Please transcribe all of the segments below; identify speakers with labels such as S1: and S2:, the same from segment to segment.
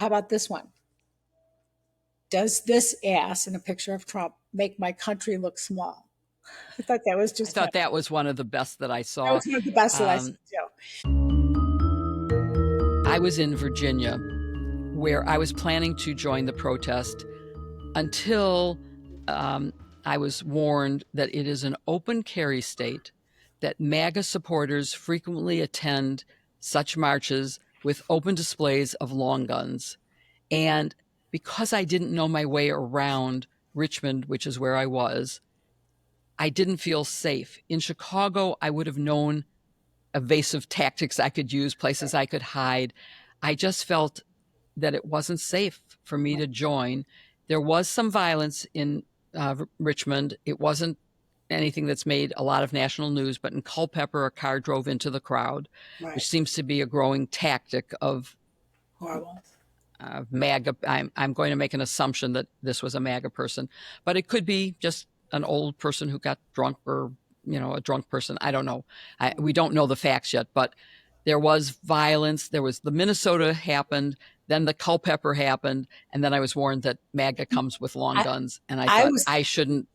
S1: How about this one? Does this ass in a picture of Trump make my country look small? I thought that was
S2: I
S1: just
S2: thought
S1: funny.
S2: that was one of the best that I
S1: That
S2: saw.
S1: was one of the best that I saw
S2: Um,
S1: too.
S2: I was in Virginia where I was planning to join the protest until um, I was warned that it is an open carry state, that MAGA supporters frequently attend such marches with open displays of long guns. And because I didn't know my way around Richmond, which is where I was, I didn't feel safe. In Chicago, I would have known evasive tactics I could use, places I could hide. I just felt that it wasn't safe for me to join. There was some violence in Richmond. It wasn't anything that's made a lot of national news, but in Culpeper, a car drove into the crowd, which
S1: Right.
S2: seems to be a growing tactic of
S1: Horrible.
S2: MAGA. I'm going to make an assumption that this was a MAGA person, but it could be just an old person who got drunk, or a drunk person. I don't know. We don't know the facts yet, but there was violence. There was the Minnesota happened, then the Culpeper happened, and then I was warned that MAGA comes with long
S1: I,
S2: guns, and I
S1: I
S2: thought
S1: was
S2: I shouldn't.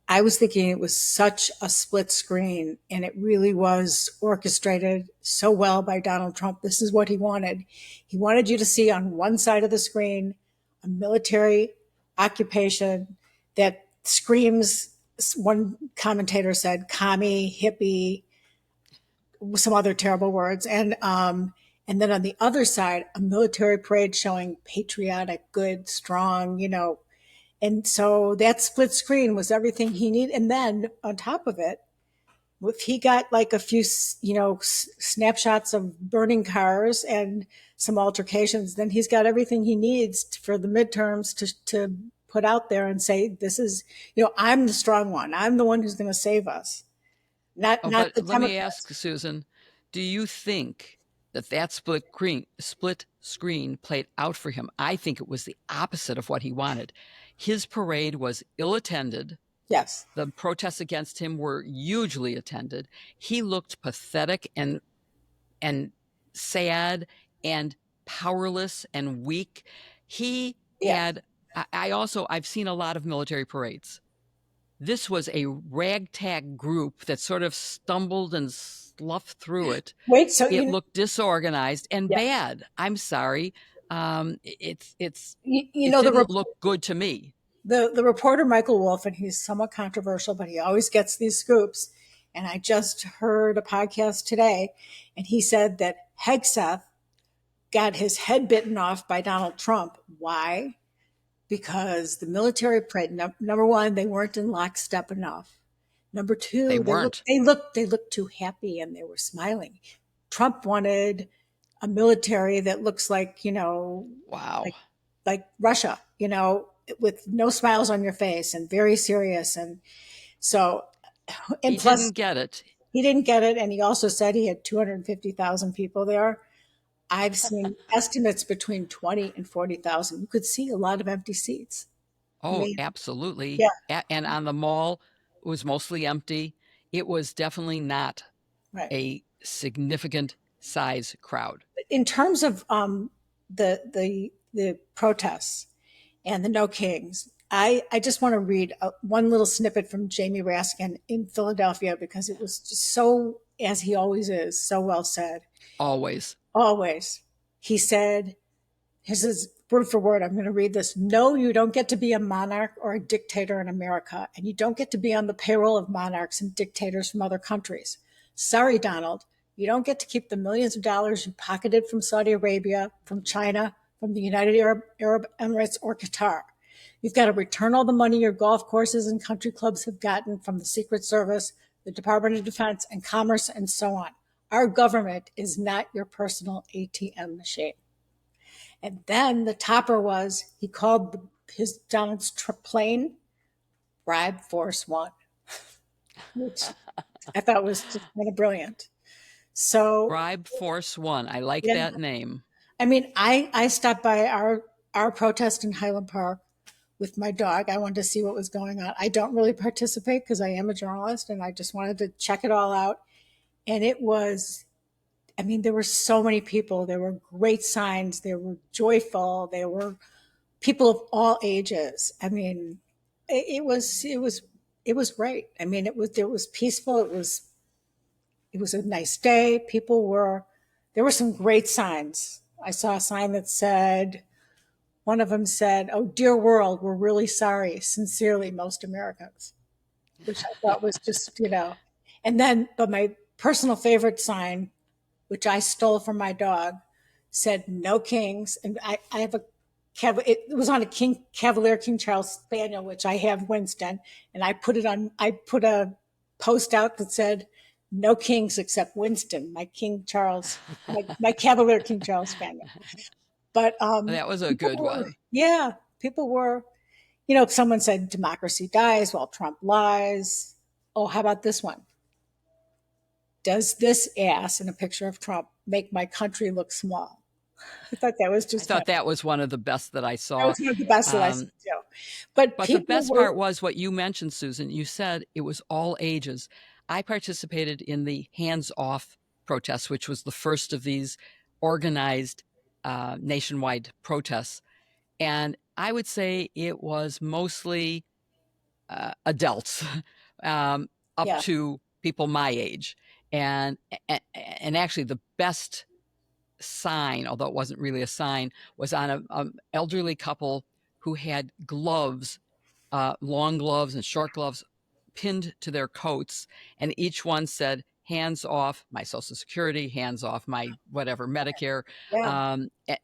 S1: I was thinking it was such a split screen, and it really was orchestrated so well by Donald Trump. This is what he wanted. He wanted you to see on one side of the screen a military occupation that screams, one commentator said, commie, hippie, some other terrible words. And then on the other side, a military parade showing patriotic, good, strong, and so that split screen was everything he needed. And then on top of it, if he got like a few, snapshots of burning cars and some altercations, then he's got everything he needs for the midterms to put out there and say, this is, I'm the strong one. I'm the one who's going to save us.
S2: Oh,
S1: Not
S2: but
S1: the
S2: let me ask
S1: Democrats.
S2: Susan, do you think that split screen played out for him? I think it was the opposite of what he wanted. His parade was ill attended.
S1: Yes.
S2: The protests against him were hugely attended. He looked pathetic and sad and powerless and weak. He
S1: Yes.
S2: had I've seen a lot of military parades. This was a ragtag group that sort of stumbled and sloughed through it.
S1: Wait, so
S2: It looked disorganized and
S1: yeah,
S2: bad. I'm sorry.
S1: you
S2: It
S1: know,
S2: didn't look good to me.
S1: the reporter Michael Wolff, and he's somewhat controversial, but he always gets these scoops. And I just heard a podcast today, and he said that Hegseth got his head bitten off by Donald Trump. Why? Because the military parade, number one, they weren't in lockstep enough. Number
S2: They
S1: two,
S2: weren't.
S1: they looked too happy and they were smiling. Trump wanted a military that looks like,
S2: Wow.
S1: like Russia, with no smiles on your face and very serious. And so, and
S2: He
S1: plus,
S2: didn't get it.
S1: he didn't get it. And he also said he had 250,000 people there. I've seen estimates between 20 and 40,000. You could see a lot of empty seats. I
S2: Oh,
S1: mean,
S2: absolutely.
S1: yeah,
S2: And on the mall, it was mostly empty. It was definitely not
S1: right.
S2: a significant size crowd.
S1: In terms of the protests and the No Kings, I just want to read one little snippet from Jamie Raskin in Philadelphia because it was just so, as he always is, so well said.
S2: Always.
S1: Always. He said, this is word for word. I'm going to read this. No, you don't get to be a monarch or a dictator in America, and you don't get to be on the payroll of monarchs and dictators from other countries. Sorry, Donald. You don't get to keep the millions of dollars you pocketed from Saudi Arabia, from China, from the United Arab Emirates, or Qatar. You've got to return all the money your golf courses and country clubs have gotten from the Secret Service, the Department of Defense, and Commerce, and so on. Our government is not your personal ATM machine. And then the topper was he called his Donald's plane Bribe Force One, which I thought was just kind of brilliant. So
S2: Bribe Force One. I like
S1: yeah,
S2: that name.
S1: I mean, I stopped by our protest in Highland Park with my dog. I wanted to see what was going on. I don't really participate because I am a journalist, and I just wanted to check it all out. And it was I mean, there were so many people. There were great signs. They were joyful. There were people of all ages. I mean, it was great. I mean, it was peaceful. It was a nice day. There were some great signs. I saw a sign that said, one of them said, "Oh, dear world, we're really sorry. Sincerely, most Americans," which I thought was just, And then, but my personal favorite sign, which I stole from my dog, said "No kings." And I have it was on a Cavalier King Charles Spaniel, which I have Winston, and I put a post out that said "No kings except Winston," my Cavalier King Charles Spaniel. But
S2: That was a good one.
S1: yeah, people were, someone said democracy dies while Trump lies. Oh, how about this one? Does this ass in a picture of Trump make my country look small? I thought that was
S2: I
S1: just
S2: thought that was one of the best that I
S1: that
S2: saw.
S1: was one of the best that I saw
S2: Um,
S1: too. But
S2: but the
S1: people
S2: best
S1: were,
S2: part was what you mentioned, Susan. You said it was all ages. I participated in the hands off protests, which was the first of these organized nationwide protests. And I would say it was mostly adults, um, up
S1: yeah,
S2: to people my age. And, and actually, the best sign, although it wasn't really a sign, was on a elderly couple who had gloves, long gloves and short gloves pinned to their coats, and each one said, "Hands off my Social Security, hands off my whatever Medicare."
S1: yeah,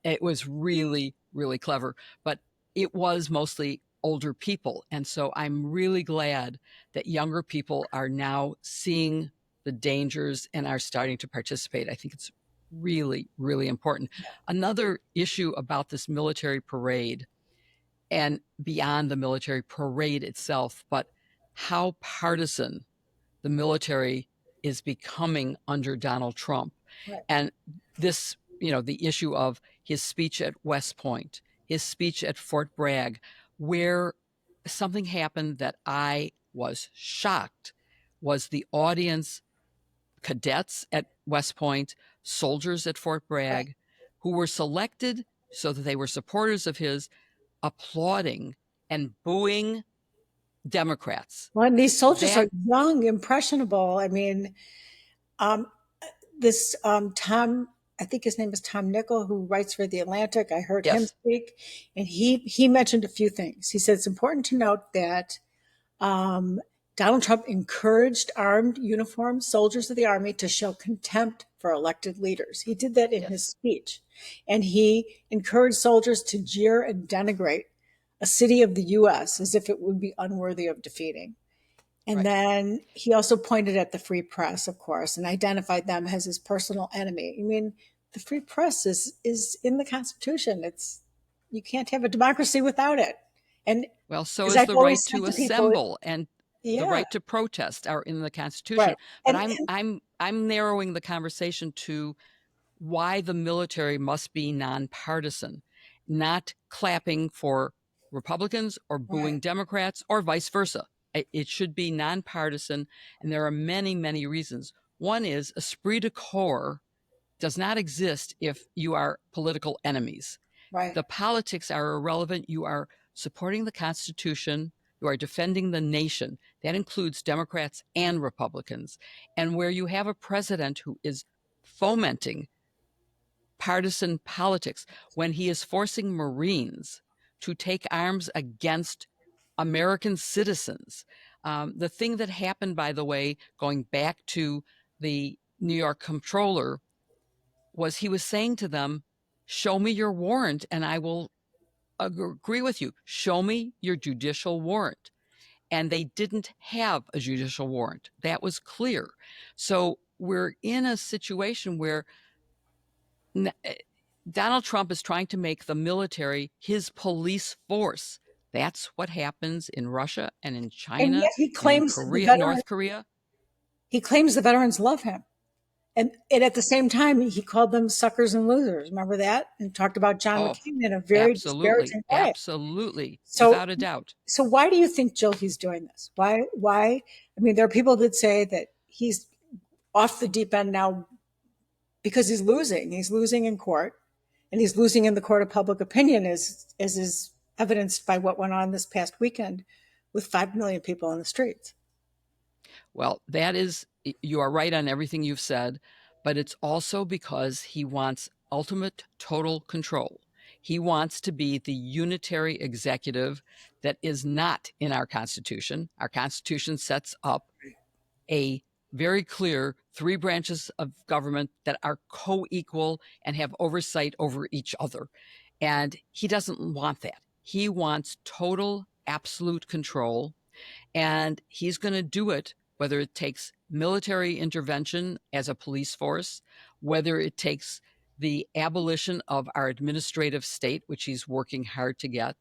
S2: It was really, really clever, but it was mostly older people. And so I'm really glad that younger people are now seeing the dangers and are starting to participate. I think it's really, really important. Another issue about this military parade, and beyond the military parade itself, but how partisan the military is becoming under Donald Trump.
S1: right.
S2: And this, the issue of his speech at West Point, his speech at Fort Bragg, where something happened that I was shocked, was the audience, cadets at West Point, soldiers at Fort
S1: Right.
S2: Bragg, who were selected so that they were supporters of his, applauding and booing Democrats.
S1: Well, and these soldiers are
S2: That,
S1: young, impressionable. I mean, um, this Tom, I think his name is Tom Nickel, who writes for the Atlantic. I heard him
S2: yes,
S1: speak, and he mentioned a few things. He said it's important to note that Um, Donald Trump encouraged armed uniformed soldiers of the army to show contempt for elected leaders. He did that in his
S2: yes,
S1: speech. And he encouraged soldiers to jeer and denigrate a city of the U.S. as if it would be unworthy of defeating. And
S2: right.
S1: then he also pointed at the free press, of course, and identified them as his personal enemy. I mean, the free press is in the Constitution. It's You can't have a democracy without it. And
S2: Well, so
S1: as
S2: is
S1: I've
S2: the
S1: always
S2: right
S1: said
S2: to
S1: to people,
S2: assemble and the
S1: yeah,
S2: right to protest are in the
S1: right.
S2: Constitution. But
S1: And,
S2: I'm narrowing the conversation to why the military must be nonpartisan, not clapping for Republicans or
S1: right,
S2: booing Democrats or vice versa. It should be nonpartisan, and there are many, many reasons. One is esprit de corps does not exist if you are political enemies.
S1: right.
S2: The politics are irrelevant. You are supporting the Constitution. You are defending the nation. That includes Democrats and Republicans. And where you have a president who is fomenting partisan politics, when he is forcing Marines to take arms against American citizens. The thing that happened, by the way, going back to the New York comptroller, was he was saying to them, "Show me your warrant and I will agree with you. Show me your judicial warrant." And they didn't have a judicial warrant. That was clear. So we're in a situation where Donald Trump is trying to make the military his police force. That's what happens in Russia and in
S1: And
S2: China
S1: yet
S2: and in Korea, North Korea.
S1: he claims the veterans love him. And at the same time, he called them suckers and losers. Remember that? And talked about John
S2: Oh,
S1: McCain in a very
S2: absolutely,
S1: disparaging way.
S2: absolutely,
S1: So,
S2: without a doubt.
S1: so why do you think, Jill, he's doing this? Why? I mean, there are people that say that he's off the deep end now because he's losing. He's losing in court, and he's losing in the court of public opinion, as is evidenced by what went on this past weekend with 5 million people on the streets.
S2: Well, that is, you are right on everything you've said, but it's also because he wants ultimate total control. He wants to be the unitary executive that is not in our Constitution. Our Constitution sets up a very clear three branches of government that are co equal and have oversight over each other. And he doesn't want that. He wants total, absolute control. And he's going to do it whether it takes military intervention as a police force, whether it takes the abolition of our administrative state, which he's working hard to get.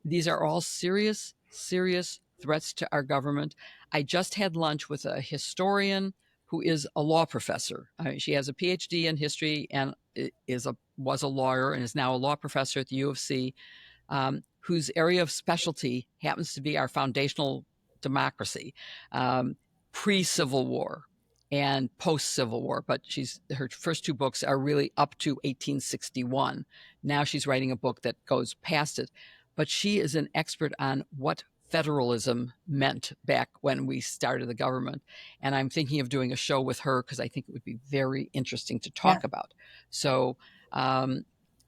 S2: These are all serious, serious threats to our government. I just had lunch with a historian who is a law professor. She has a PhD in history and was a lawyer and is now a law professor at the U of C, whose area of specialty happens to be our foundational democracy, pre-Civil War and post-Civil War. But her first two books are really up to 1861. Now she's writing a book that goes past it. But she is an expert on what federalism meant back when we started the government. And I'm thinking of doing a show with her because I think it would be very interesting to
S1: Yeah.
S2: talk about. So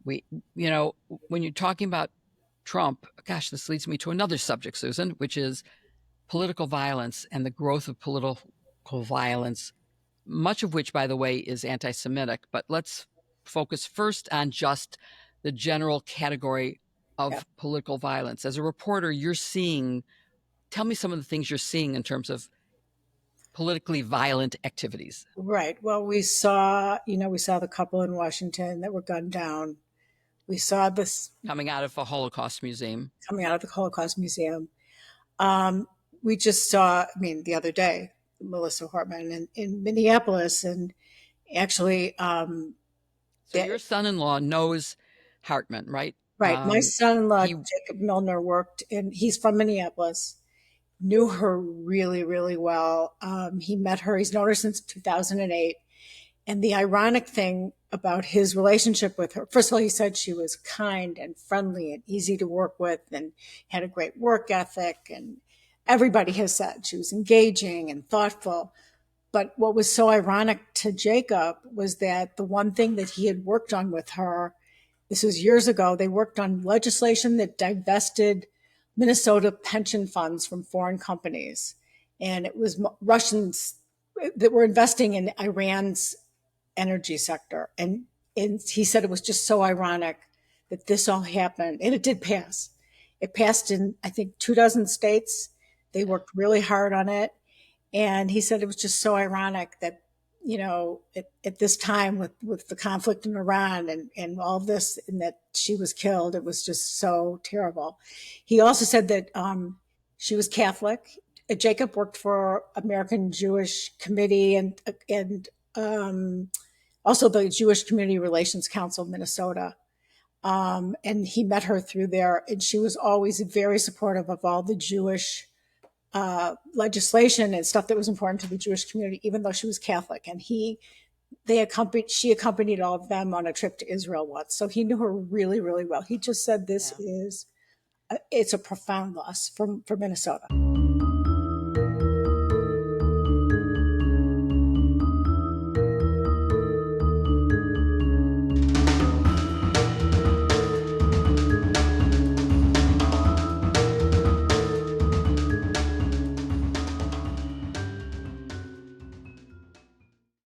S2: we, when you're talking about Trump, gosh, this leads me to another subject, Susan, which is political violence and the growth of political violence, much of which, by the way, is anti-Semitic. But let's focus first on just the general category
S1: Yeah.
S2: of political violence. As a reporter, tell me some of the things you're seeing in terms of politically violent activities.
S1: Right. Well, we saw the couple in Washington that were gunned down. We saw this
S2: Coming out of a Holocaust museum.
S1: coming out of the Holocaust Museum. Um, we just saw, I mean, the other day, Melissa Hortman in Minneapolis, and actually,
S2: So your son-in-law knows Hartman, right?
S1: right. My son-in-law,
S2: He
S1: Jacob Milner, worked he's from Minneapolis, knew her really, really well. He met her, he's known her since 2008. And the ironic thing about his relationship with her, first of all, he said she was kind and friendly and easy to work with and had a great work ethic. And everybody has said she was engaging and thoughtful. But what was so ironic to Jacob was that the one thing that he had worked on with her, this was years ago, they worked on legislation that divested Minnesota pension funds from foreign companies. And it was Russians that were investing in Iran's energy sector. And he said it was just so ironic that this all happened. And it did pass. It passed in, I think, 24 states. They worked really hard on it. And he said it was just so ironic that, at this time with the conflict in Iran and all this, and that she was killed, it was just so terrible. He also said that she was Catholic. Jacob worked for American Jewish Committee and also the Jewish Community Relations Council of Minnesota. And he met her through there, and she was always very supportive of all the Jewish legislation and stuff that was important to the Jewish community, even though she was Catholic. And she accompanied all of them on a trip to Israel once. So he knew her really, really well. He just said it's a profound loss for Minnesota.